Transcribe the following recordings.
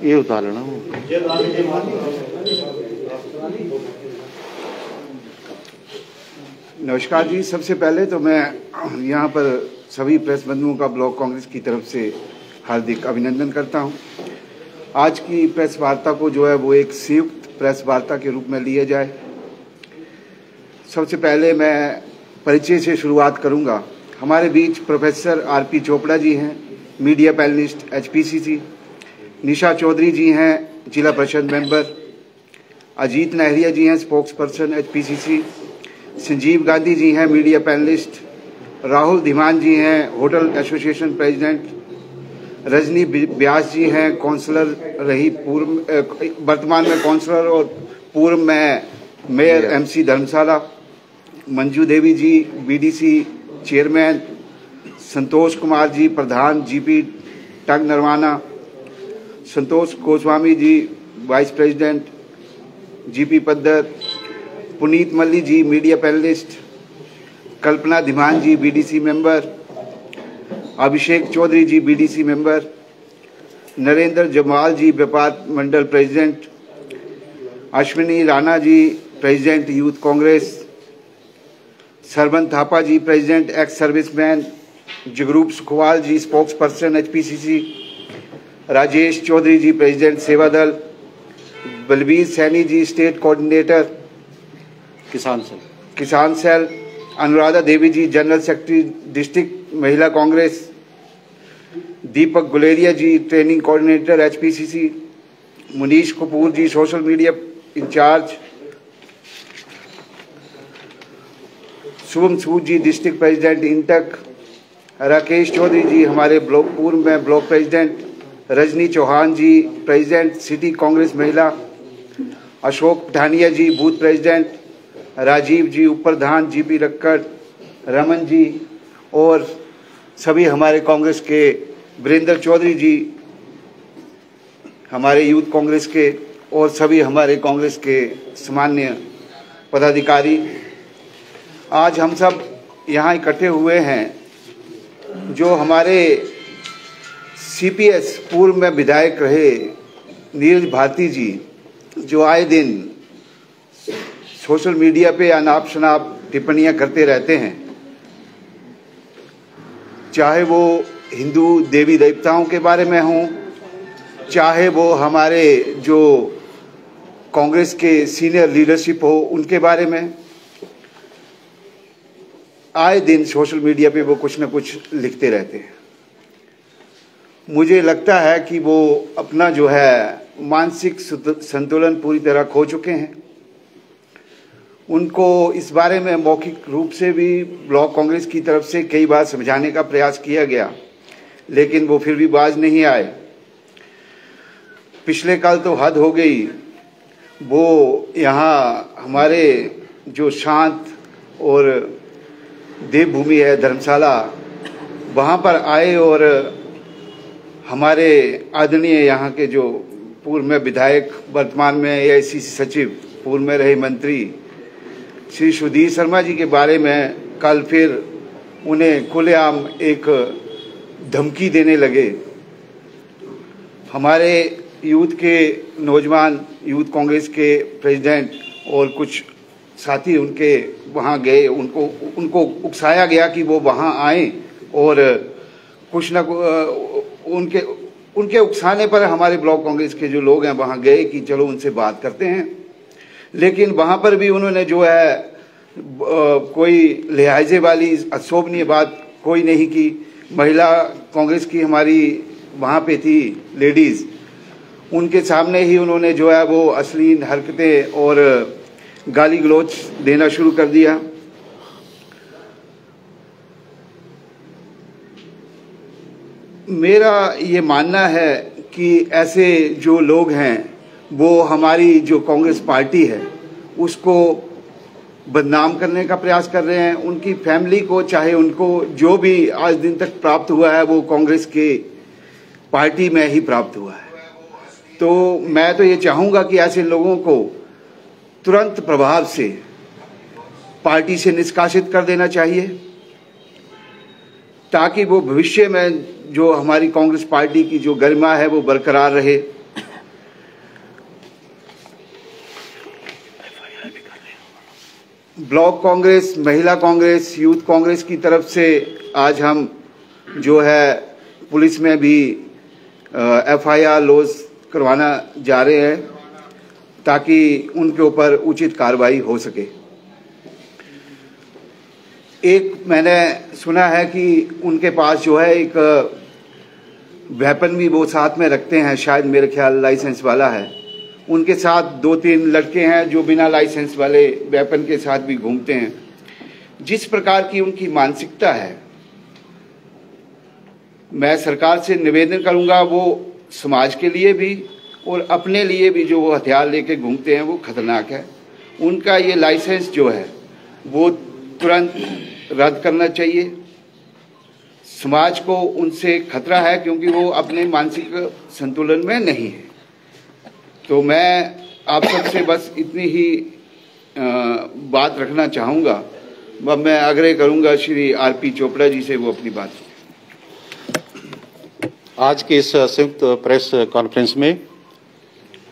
ये उतार लेना। नमस्कार जी। सबसे पहले तो मैं यहाँ पर सभी प्रेस बंधुओं का ब्लॉक कांग्रेस की तरफ से हार्दिक अभिनंदन करता हूँ। आज की प्रेस वार्ता को जो है वो एक संयुक्त प्रेस वार्ता के रूप में लिया जाए। सबसे पहले मैं परिचय से शुरुआत करूँगा। हमारे बीच प्रोफेसर आरपी चोपड़ा जी हैं, मीडिया पैनलिस्ट एचपीसीसी। निशा चौधरी जी हैं, जिला परिषद मेंबर। अजीत नहरिया जी हैं, स्पोक्स पर्सन एचपीसीसी। संजीव गांधी जी हैं, मीडिया पैनलिस्ट। राहुल धीमान जी हैं, होटल एसोसिएशन प्रेसिडेंट। रजनी व्यास जी हैं, काउंसलर रही, वर्तमान में काउंसलर और पूर्व में मेयर एमसी धर्मशाला। मंजू देवी जी बीडीसी चेयरमैन। संतोष कुमार जी प्रधान जीपी टग नरवाना। संतोष Goswami ji vice president GP Paddar. Punit Malli ji media panelist. Kalpana Dhiman ji BDC member. Abhishek Chaudhary ji BDC member. Narendra Jamal ji Vyapar Mandal president. Ashwini Rana ji president youth Congress. Sarwan Thapa ji president ex serviceman. Jagroop Sukhwal ji spokesperson HPCC. Rajesh Chaudhary ji president Seva Dal. Balbir Saini ji state coordinator Kisan cell. Anuradha Devi ji general secretary district Mahila Congress. Deepak Guleria ji training coordinator एचपीसीसी। Munish Kapoor जी social media in charge. Shubham सूद जी district president INTUC. Rakesh Chaudhary जी हमारे पूर्व में block president. Rajni Chauhan जी president city Congress महिला। अशोक पठानिया जी booth president. Rajiv जी उपप्रधान GP Rakkar. Raman ji और सभी हमारे कांग्रेस के। वीरेंद्र चौधरी जी हमारे यूथ कांग्रेस के और सभी हमारे कांग्रेस के सामान्य पदाधिकारी। आज हम सब यहाँ इकट्ठे हुए हैं जो हमारे सीपीएस पूर्व में विधायक रहे नीरज भारती जी, जो आए दिन सोशल मीडिया पे अनाप शनाप टिप्पणियां करते रहते हैं, चाहे वो हिंदू देवी देवताओं के बारे में हों, चाहे वो हमारे जो कांग्रेस के सीनियर लीडरशिप हो उनके बारे में। आए दिन सोशल मीडिया पे वो कुछ न कुछ लिखते रहते हैं। मुझे लगता है कि वो अपना जो है मानसिक संतुलन पूरी तरह खो चुके हैं। उनको इस बारे में मौखिक रूप से भी ब्लॉक कांग्रेस की तरफ से कई बार समझाने का प्रयास किया गया, लेकिन वो फिर भी बाज नहीं आए। पिछले कल तो हद हो गई। वो यहाँ हमारे जो शांत और देवभूमि है धर्मशाला, वहाँ पर आए और हमारे आदरणीय यहाँ के जो पूर्व में विधायक, वर्तमान में एआईसीसी सचिव, पूर्व में रहे मंत्री श्री सुधीर शर्मा जी के बारे में कल फिर उन्हें खुलेआम एक धमकी देने लगे। हमारे यूथ के नौजवान यूथ कांग्रेस के प्रेसिडेंट और कुछ साथी उनके वहाँ गए, उनको उकसाया गया कि वो वहाँ आए और कुछ न उनके उकसाने पर हमारे ब्लॉक कांग्रेस के जो लोग हैं वहाँ गए कि चलो उनसे बात करते हैं। लेकिन वहाँ पर भी उन्होंने जो है कोई लिहाजे वाली अशोभनीय बात कोई नहीं की। महिला कांग्रेस की हमारी वहाँ पे थी लेडीज़, उनके सामने ही उन्होंने जो है वो अश्लील हरकतें और गाली गलौज देना शुरू कर दिया। मेरा ये मानना है कि ऐसे जो लोग हैं वो हमारी जो कांग्रेस पार्टी है उसको बदनाम करने का प्रयास कर रहे हैं। उनकी फैमिली को, चाहे उनको जो भी आज दिन तक प्राप्त हुआ है वो कांग्रेस के पार्टी में ही प्राप्त हुआ है। तो मैं तो ये चाहूंगा कि ऐसे लोगों को तुरंत प्रभाव से पार्टी से निष्कासित कर देना चाहिए, ताकि वो भविष्य में जो हमारी कांग्रेस पार्टी की जो गरिमा है वो बरकरार रहे। ब्लॉक कांग्रेस, महिला कांग्रेस, यूथ कांग्रेस की तरफ से आज हम जो है पुलिस में भी FIR लॉज करवाना जा रहे हैं ताकि उनके ऊपर उचित कार्रवाई हो सके। एक मैंने सुना है कि उनके पास जो है एक वेपन भी वो साथ में रखते हैं, शायद मेरे ख्याल लाइसेंस वाला है। उनके साथ 2-3 लड़के हैं जो बिना लाइसेंस वाले वेपन के साथ भी घूमते हैं। जिस प्रकार की उनकी मानसिकता है, मैं सरकार से निवेदन करूंगा वो समाज के लिए भी और अपने लिए भी जो वो हथियार लेके घूमते हैं वो खतरनाक है। उनका ये लाइसेंस जो है वो तुरंत रद्द करना चाहिए। समाज को उनसे खतरा है क्योंकि वो अपने मानसिक संतुलन में नहीं है। तो मैं आप सबसे बस इतनी ही बात रखना चाहूँगा। अब मैं आग्रह करूँगा श्री RP चोपड़ा जी से वो अपनी बात। आज के इस संयुक्त प्रेस कॉन्फ्रेंस में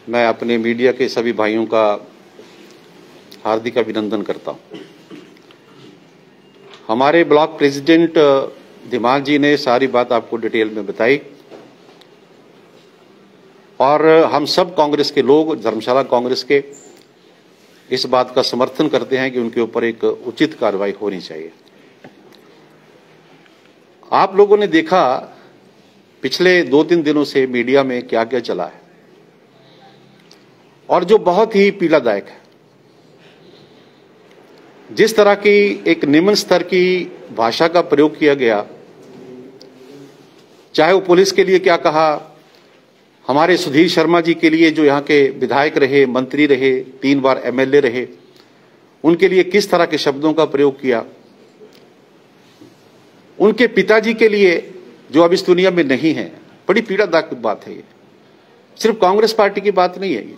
मैं अपने मीडिया के सभी भाइयों का हार्दिक अभिनंदन करता हूं। हमारे ब्लॉक प्रेसिडेंट धीमान जी ने सारी बात आपको डिटेल में बताई और हम सब कांग्रेस के लोग, धर्मशाला कांग्रेस के, इस बात का समर्थन करते हैं कि उनके ऊपर एक उचित कार्रवाई होनी चाहिए। आप लोगों ने देखा पिछले 2-3 दिनों से मीडिया में क्या क्या चला है और जो बहुत ही पीड़ादायक है। जिस तरह की एक निम्न स्तर की भाषा का प्रयोग किया गया, चाहे वो पुलिस के लिए क्या कहा, हमारे सुधीर शर्मा जी के लिए जो यहाँ के विधायक रहे, मंत्री रहे, 3 बार MLA रहे, उनके लिए किस तरह के शब्दों का प्रयोग किया, उनके पिताजी के लिए जो अब इस दुनिया में नहीं है। बड़ी पीड़ादायक बात है ये। सिर्फ कांग्रेस पार्टी की बात नहीं है, ये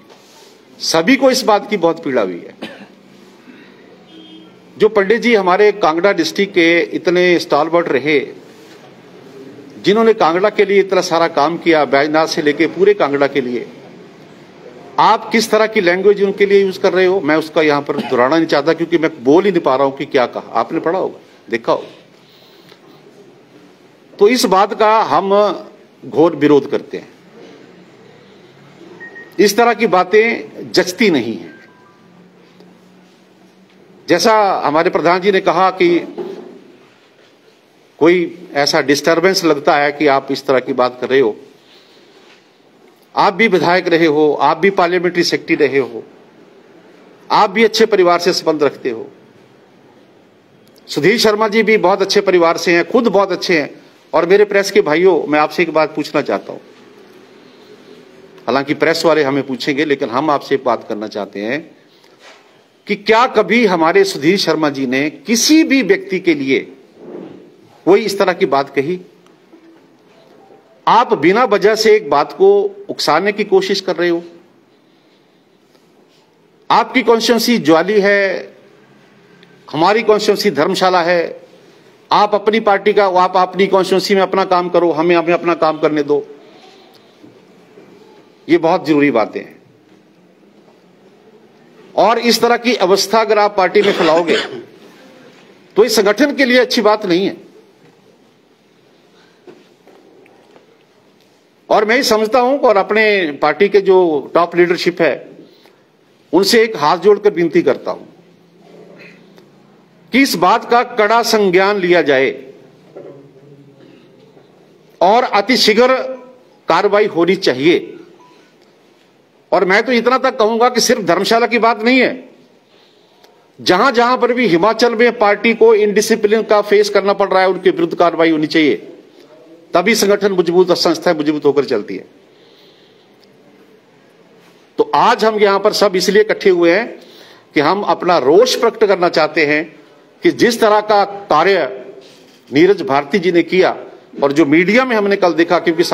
सभी को इस बात की बहुत पीड़ा हुई है। जो पंडित जी हमारे कांगड़ा डिस्ट्रिक्ट के इतने स्टालवर्ट रहे, जिन्होंने कांगड़ा के लिए इतना सारा काम किया, बैजनाथ से लेके पूरे कांगड़ा के लिए, आप किस तरह की लैंग्वेज उनके लिए यूज कर रहे हो, मैं उसका यहां पर दोहराना नहीं चाहता क्योंकि मैं बोल ही नहीं पा रहा हूं कि क्या कहा। आपने पढ़ा होगा, देखा होगा। तो इस बात का हम घोर विरोध करते हैं। इस तरह की बातें जचती नहीं है। जैसा हमारे प्रधान जी ने कहा कि कोई ऐसा डिस्टरबेंस लगता है कि आप इस तरह की बात कर रहे हो। आप भी विधायक रहे हो, आप भी पार्लियामेंट्री सेक्रेटरी रहे हो, आप भी अच्छे परिवार से संबंध रखते हो। सुधीर शर्मा जी भी बहुत अच्छे परिवार से हैं, खुद बहुत अच्छे हैं। और मेरे प्रेस के भाइयों, मैं आपसे एक बात पूछना चाहता हूं। हालांकि प्रेस वाले हमें पूछेंगे, लेकिन हम आपसे एक बात करना चाहते हैं कि क्या कभी हमारे सुधीर शर्मा जी ने किसी भी व्यक्ति के लिए कोई इस तरह की बात कही? आप बिना वजह से एक बात को उकसाने की कोशिश कर रहे हो। आपकी कॉन्स्टिट्यूंसी ज्वाली है, हमारी कॉन्स्टिट्यूंसी धर्मशाला है। आप अपनी पार्टी का, आप अपनी कॉन्स्टिट्यूंसी में अपना काम करो, हमें अपना काम करने दो। ये बहुत जरूरी बातें हैं। और इस तरह की अवस्था अगर आप पार्टी में फैलाओगे तो इस संगठन के लिए अच्छी बात नहीं है। और मैं ही समझता हूं और अपने पार्टी के जो टॉप लीडरशिप है उनसे एक हाथ जोड़कर विनती करता हूं कि इस बात का कड़ा संज्ञान लिया जाए और अतिशीघ्र कार्रवाई होनी चाहिए। और मैं तो इतना तक कहूंगा कि सिर्फ धर्मशाला की बात नहीं है, जहां जहां पर भी हिमाचल में पार्टी को इनडिसिप्लिन का फेस करना पड़ रहा है, उनके विरुद्ध कार्रवाई होनी चाहिए। तभी संगठन मजबूत और संस्थाएं मजबूत होकर चलती है। तो आज हम यहां पर सब इसलिए इकट्ठे हुए हैं कि हम अपना रोष प्रकट करना चाहते हैं कि जिस तरह का कार्य नीरज भारती जी ने किया और जो मीडिया में हमने कल देखा, क्योंकि